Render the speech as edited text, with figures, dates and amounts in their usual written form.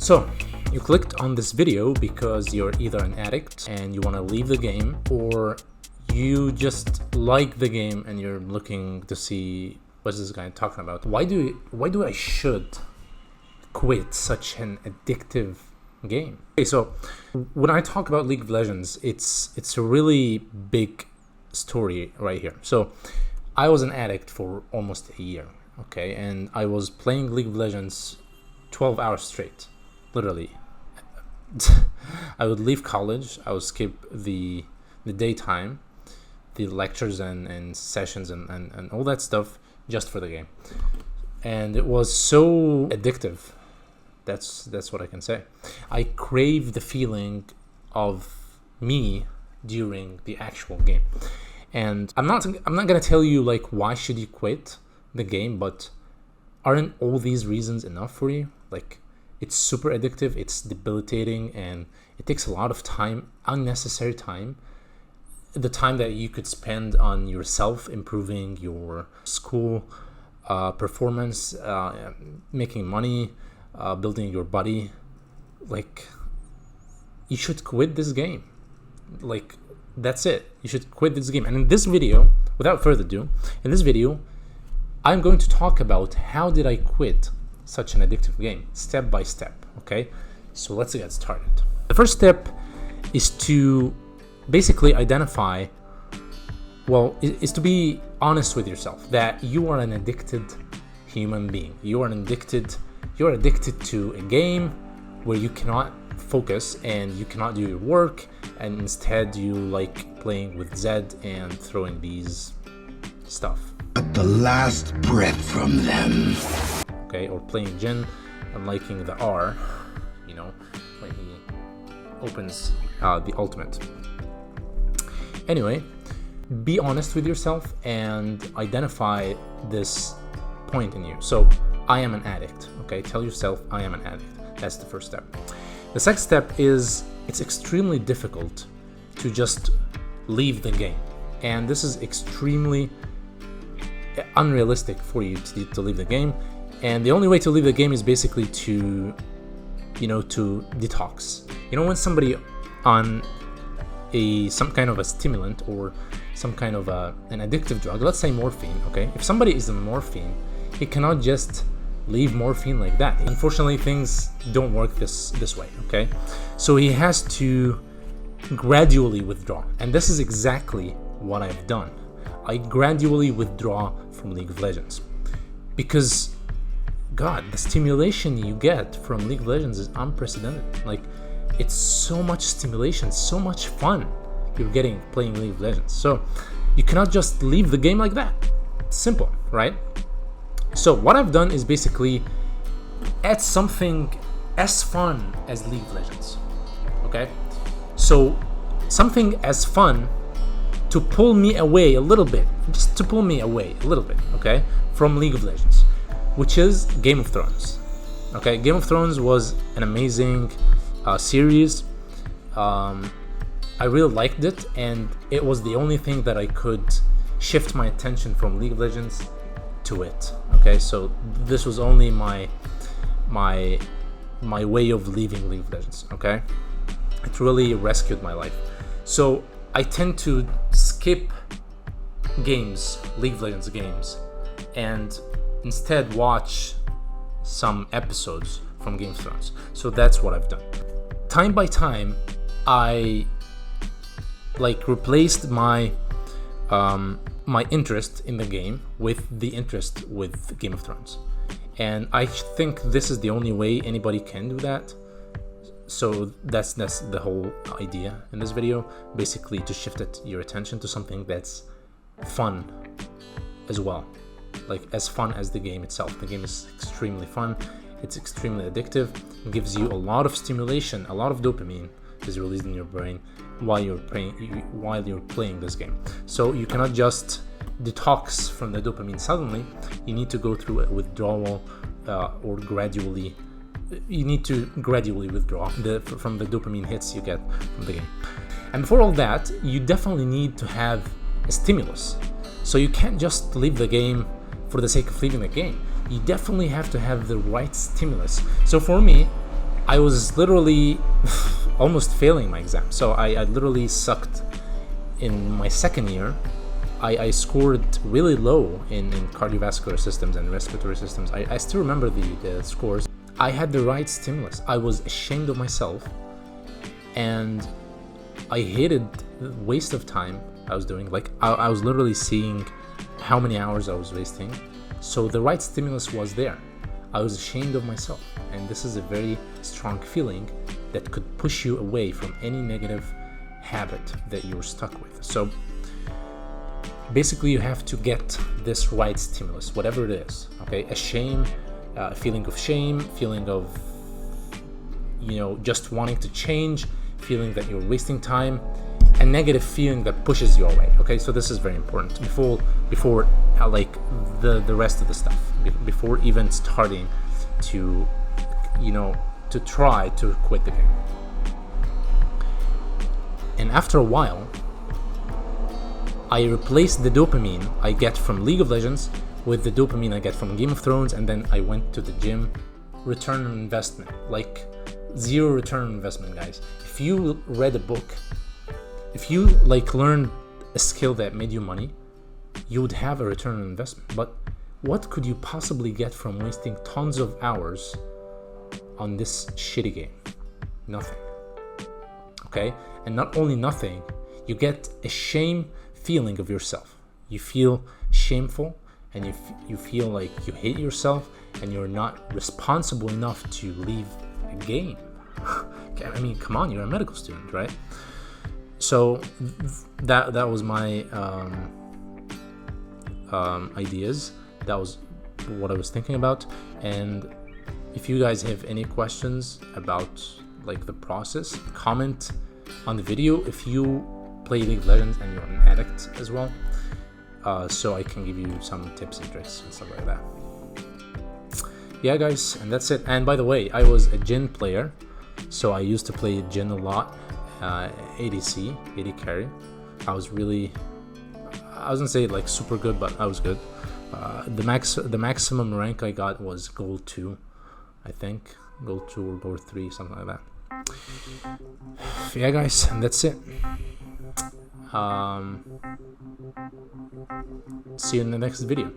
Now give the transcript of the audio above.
So, you clicked on this video because you're either an addict and you want to leave the game, or you just like the game and you're looking to see what's this guy talking about. Why do I should quit such an addictive game? Okay, so when I talk about League of Legends, it's a really big story right here. So I was an addict for almost a year, okay, and I was playing League of Legends 12 hours straight, literally. I would leave college, I would skip the daytime, the lectures and sessions and all that stuff just for the game. And it was so addictive. That's what I can say. I crave the feeling of me during the actual game. And I'm not gonna tell you like why should you quit the game, but aren't all these reasons enough for you? Like, it's super addictive, it's debilitating, and it takes a lot of time, unnecessary time. The time that you could spend on yourself, improving your school performance, making money, building your body. Like, you should quit this game. Like, that's it. You should quit this game. And in this video, without further ado, in this video, I'm going to talk about how did I quit such an addictive game, step by step, okay? So let's get started. The first step is to basically identify, is to be honest with yourself that you are an addicted human being. You're addicted to a game where you cannot focus and you cannot do your work, and instead you like playing with Zed and throwing these stuff. But the last breath from them. Okay, or playing Jin and liking the R, you know, when he opens the ultimate. Anyway, be honest with yourself and identify this point in you. So, I am an addict, okay? Tell yourself I am an addict. That's the first step. The second step is it's extremely difficult to just leave the game. And this is extremely unrealistic for you to leave the game. And the only way to leave the game is basically to detox. You know, when somebody on some kind of a stimulant or some kind of an addictive drug, let's say morphine, okay? If somebody is on morphine, he cannot just leave morphine like that. Unfortunately, things don't work this way, okay? So he has to gradually withdraw. And this is exactly what I've done. I gradually withdraw from League of Legends. Because, God, the stimulation you get from League of Legends is unprecedented. Like, it's so much stimulation, so much fun you're getting playing League of Legends. So you cannot just leave the game like that. It's simple, right? So what I've done is basically add something as fun as League of Legends, okay? So something as fun to pull me away a little bit, just to pull me away a little bit, okay, from League of Legends, which is Game of Thrones, okay? Game of Thrones was an amazing series. I really liked it, and it was the only thing that I could shift my attention from League of Legends to it, okay? So this was only my way of leaving League of Legends, okay? It really rescued my life. So I tend to skip games, League of Legends games, and instead watch some episodes from Game of Thrones. So that's what I've done. Time by time, I replaced my interest in the game with the interest with Game of Thrones. And I think this is the only way anybody can do that. So that's the whole idea in this video, basically to shift your attention to something that's fun as well. Like, as fun as the game itself. The game is extremely fun, it's extremely addictive, it gives you a lot of stimulation, a lot of dopamine is released in your brain while you're playing this game. So you cannot just detox from the dopamine suddenly. You need to go through a withdrawal, or gradually. You need to gradually withdraw from the dopamine hits you get from the game. And for all that, you definitely need to have a stimulus. So you can't just leave the game for the sake of leaving the game. You definitely have to have the right stimulus. So for me, I was literally almost failing my exam. So I literally sucked in my second year. I scored really low in cardiovascular systems and respiratory systems. I still remember the scores. I had the right stimulus. I was ashamed of myself, and I hated the waste of time I was doing. Like I was literally seeing how many hours I was wasting. So the right stimulus was there. I was ashamed of myself, and this is a very strong feeling that could push you away from any negative habit that you're stuck with. So basically you have to get this right stimulus, whatever it is. Okay, a shame, feeling of shame, feeling of, you know, just wanting to change, feeling that you're wasting time, a negative feeling that pushes you away. Okay, so this is very important before like the rest of the stuff, before even starting to, you know, to try to quit the game. And after a while, I replaced the dopamine I get from League of Legends with the dopamine I get from Game of Thrones, and then I went to the gym. Return on investment, like zero return on investment, guys. If you read a book, if you like learned a skill that made you money, you would have a return on investment. But what could you possibly get from wasting tons of hours on this shitty game? Nothing. Okay? And not only nothing, you get a shame feeling of yourself. You feel shameful, and you feel like you hate yourself, and you're not responsible enough to leave a game. I mean, come on, you're a medical student, right? So that was my ideas. That was what I was thinking about. And if you guys have any questions about like the process, comment on the video if you play League of Legends and you're an addict as well, so I can give you some tips and tricks and stuff like that. Yeah, guys, and that's it. And by the way, I was a Jhin player, so I used to play Jhin a lot. ADC, AD carry. I wasn't say like super good, but I was good. The maximum rank I got was gold 2, I think. Gold 2 or gold 3, something like that. Yeah, guys, and that's it. See you in the next video.